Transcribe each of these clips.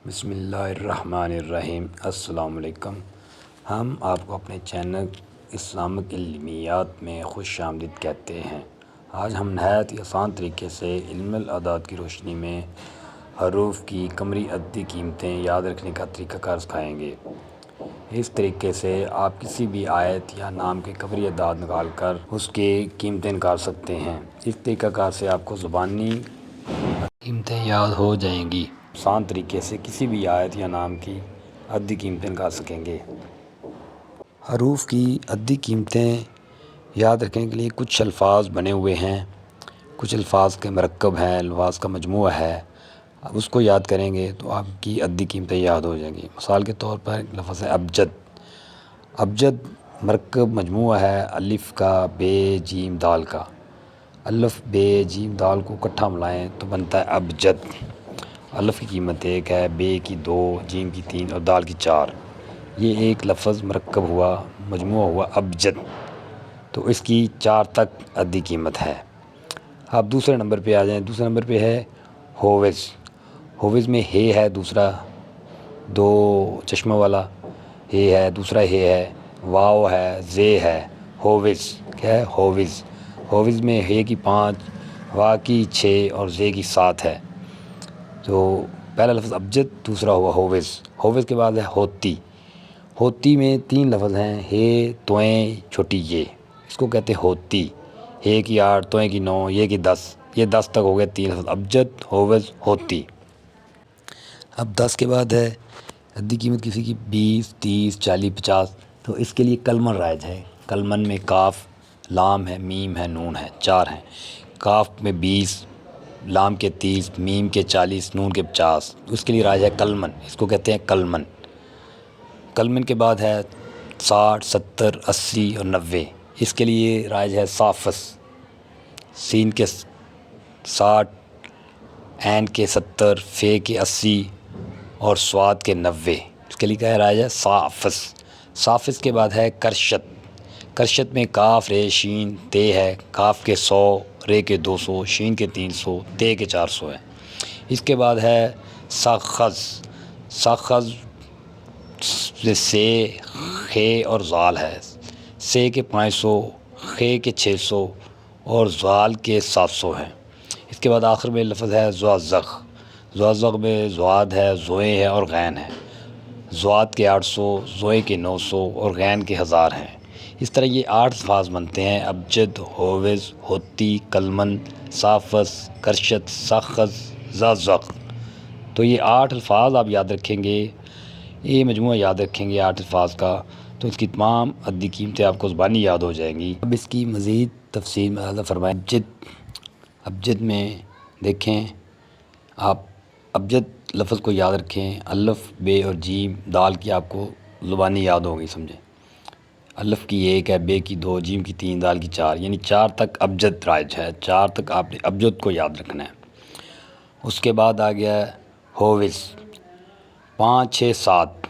بسم اللہ الرحمن الرحیم۔ السلام علیکم۔ ہم آپ کو اپنے چینل اسلامک علمیات میں خوش آمدید کہتے ہیں۔ آج ہم نہایت ہی آسان طریقے سے علم الاعداد کی روشنی میں حروف کی قمری عددی قیمتیں یاد رکھنے کا طریقہ کار سکھائیں گے۔ اس طریقے سے آپ کسی بھی آیت یا نام کے قمری اعداد نکال کر اس کے قیمتیں نکال سکتے ہیں۔ اس طریقہ کار سے آپ کو زبانی قیمتیں یاد ہو جائیں گی۔ آسان طریقے سے کسی بھی آیت یا نام کی عددی قیمتیں نکال سکیں گے۔ حروف کی عددی قیمتیں یاد رکھنے کے لیے کچھ الفاظ بنے ہوئے ہیں، کچھ الفاظ کے مرکب ہیں، الفاظ کا مجموعہ ہے۔ اب اس کو یاد کریں گے تو آپ کی عددی قیمتیں یاد ہو جائیں گی۔ مثال کے طور پر لفظ ہے ابجد۔ ابجد مرکب مجموعہ ہے الف کا، بے، جیم، دال کا۔ الف، بے، جیم، دال کو اکٹھا ملائیں تو بنتا ہے ابجد۔ الف کی قیمت 1 ہے، بے کی 2، جیم کی 3 اور دال کی 4۔ یہ ایک لفظ مرکب ہوا، مجموعہ ہوا ابجد، تو اس کی 4 تک عددی قیمت ہے۔ اب دوسرے نمبر پہ آ جائیں۔ دوسرے نمبر پہ ہے ہووز۔ ہووز میں ہے دوسرا، 2 چشمہ والا ہے دوسرا ہے، واو ہے، زے ہے۔ ہووز کیا ہے؟ ہووز۔ ہووز میں ہے کی 5، وا کی 6 اور زے کی 7 ہے۔ تو پہلا لفظ ابجد، دوسرا ہوا ہووز۔ ہووز کے بعد ہے ہوتی۔ ہوتی میں 3 لفظ ہیں، ہے، توئیں، چھوٹی یہ، اس کو کہتے ہیں ہوتی۔ ہے کی 8، توئیں کی 9، یہ کی 10۔ یہ 10 تک ہو گئے 3 لفظ ابجد، ہووز، ہوتی۔ اب 10 کے بعد ہے عددی قیمت کسی کی 20، 30، 40، 50۔ تو اس کے لیے کلمن رائج ہے۔ کلمن میں کاف، لام ہے، میم ہے، نون ہے، 4 ہیں۔ کاف میں 20، لام کے 30، میم کے 40، نون کے 50۔ اس کے لیے رائج ہے کلمن، اس کو کہتے ہیں کلمن۔ کلمن کے بعد ہے 60، 70، 80 اور 90۔ اس کے لیے رائج ہے صافس۔ سین کے 60، عین کے 70، فے کے 80 اور صاد کے 90۔ اس کے لیے کیا ہے؟ رائج ہے صافس۔ صافس کے بعد ہے کرشت۔ کرشت میں کاف، رے، شین، تے ہے۔ کاف کے 100، رے کے 200، شین کے 300، تے کے 400 ہے۔ اس کے بعد ہے ساخذ۔ ساخذ سے، خے اور زال ہے۔ سے کے 500، خے کے 600 اور زال کے 700 ہے۔ اس کے بعد آخر میں لفظ ہے زوازغ۔ زوازغ میں زواد ہے، زوئے ہے اور غین ہے۔ زواد کے 800، زوئے کے 900 اور غین کے 1000 ہیں۔ اس طرح یہ 8 الفاظ بنتے ہیں: ابجد، ہووز، ہوتی، کلمن، صافس، کرشت، ساخذ، زوازغ۔ تو یہ 8 الفاظ آپ یاد رکھیں گے، یہ مجموعہ یاد رکھیں گے 8 الفاظ کا، تو اس کی تمام عددی قیمتیں آپ کو زبانی یاد ہو جائیں گی۔ اب اس کی مزید تفصیل میں اعلیٰ فرمائیں۔ ابجد میں دیکھیں آپ، ابجد لفظ کو یاد رکھیں۔ الف، بے اور جیم، دال کی آپ کو زبانی یاد ہوگی، سمجھیں۔ الف کی 1 ہے، بے کی 2، جیم کی 3، دال کی 4، یعنی 4 تک ابجد رائج ہے۔ 4 تک آپ نے ابجد کو یاد رکھنا ہے۔ اس کے بعد آ گیا ہے ہووز۔ 5، 6، 7۔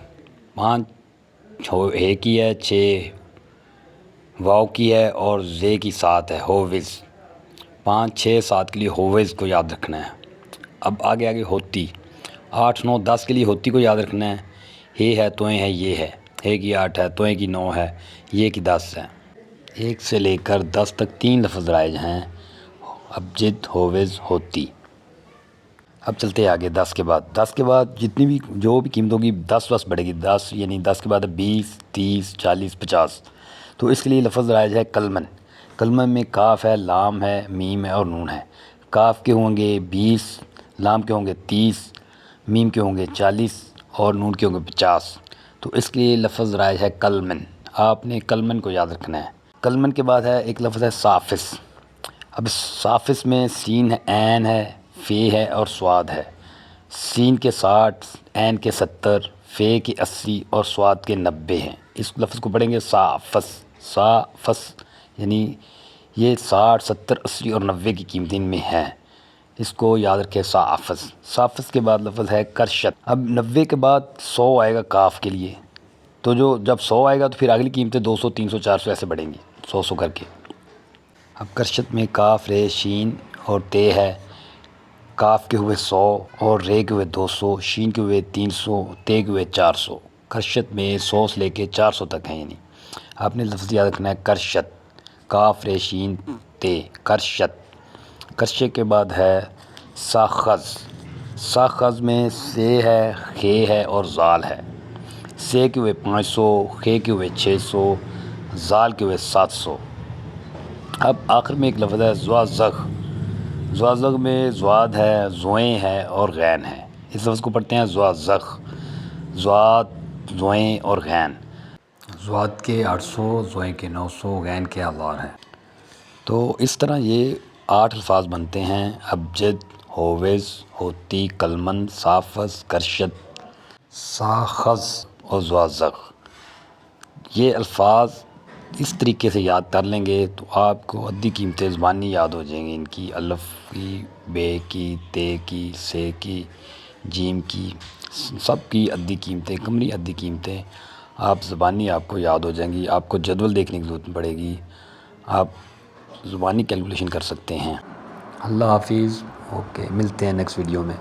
5 ہے کی ہے، 6 واو کی ہے اور زے کی 7 ہے، ہووز۔ 5، 6، 7 کے لیے ہووز کو یاد رکھنا ہے۔ اب آگے ہوتی۔ 8، 9، 10 کے لیے ہوتی کو یاد رکھنا ہے۔ ہے، توئیں ہے، یہ ہے۔ ہے کی 8 ہے، توئیں کی 9 ہے، یہ کی 10 ہے۔ 1 سے لے کر 10 تک 3 لفظ رائج ہیں: ابجد، ہووز، ہوتی۔ اب چلتے ہیں آگے 10 کے بعد۔ 10 کے بعد جتنی بھی جو بھی قیمت ہوگی 10 وس بڑھے گی۔ 10 یعنی 10 کے بعد 20، 30، 40، 50۔ تو اس کے لیے لفظ رائج ہے کلمن۔ کلمن میں کاف ہے، لام ہے، میم ہے اور نون ہے۔ کاف کے ہوں گے 20، لام کے ہوں گے 30، میم کے ہوں گے 40 اور نون کے ہوں گے 50۔ تو اس کے لیے لفظ رائج ہے کلمن۔ آپ نے کلمن کو یاد رکھنا ہے۔ کلمن کے بعد ہے ایک لفظ ہے صافس۔ اب صافس میں سین ہے، عین ہے، فے ہے اور صاد ہے۔ سین کے 60، عین کے 70، فے کے 80 اور صاد کے 90 ہیں۔ اس لفظ کو پڑھیں گے صافس۔ صافس یعنی یہ 60، 70، 80 اور 90 کی قیمتیں میں ہیں، اس کو یاد رکھے صافس۔ صافس کے بعد لفظ ہے کرشت۔ اب 90 کے بعد 100 آئے گا کاف کے لیے، تو جب 100 آئے گا تو پھر اگلی قیمتیں 200، 300، 400 ایسے بڑھیں گی، 100 100 کر کے۔ اب کرشت میں کاف، رے، شین اور تے ہے۔ کاف کے ہوئے 100 اور رے کے ہوئے 200، شین کے ہوئے 300، تے کے ہوئے 400۔ کرشت میں 100 سے لے کے 400 تک ہیں، یعنی آپ نے لفظ یاد رکھنا ہے کرشت، کاف رے شین تے، کرشت۔ کرشے کے بعد ہے ساخذ۔ ساخذ میں سے ہے، خے ہے اور زال ہے۔ سے کے ہوئے 500، خے کے ہوئے 600، زال کے ہوئے 700۔ اب آخر میں ایک لفظ ہے زوازغ۔ زوازغ میں زواد ہے، زوئیں ہے اور غین ہے۔ اس لفظ کو پڑھتے ہیں زوازغ، زواد، زوئیں اور غین۔ زواد کے 800، زوئیں کے 900، غین کے 1000 ہیں۔ تو اس طرح یہ 8 الفاظ بنتے ہیں: ابجد، ہووز، ہوتی، کلمن، سافز، کرشت، ساخذ اور زوازغ۔ یہ الفاظ اس طریقے سے یاد کر لیں گے تو آپ کو عددی قیمتیں زبانی یاد ہو جائیں گی، ان کی الف کی، بے کی، تے کی، سے کی، جیم کی، سب کی عددی قیمتیں، قمری عددی قیمتیں آپ زبانی آپ کو یاد ہو جائیں گی۔ آپ کو جدول دیکھنے کی ضرورت پڑے گی، آپ زبانی کیلکولیشن کر سکتے ہیں۔ اللہ حافظ، اوکے، ملتے ہیں نیکسٹ ویڈیو میں۔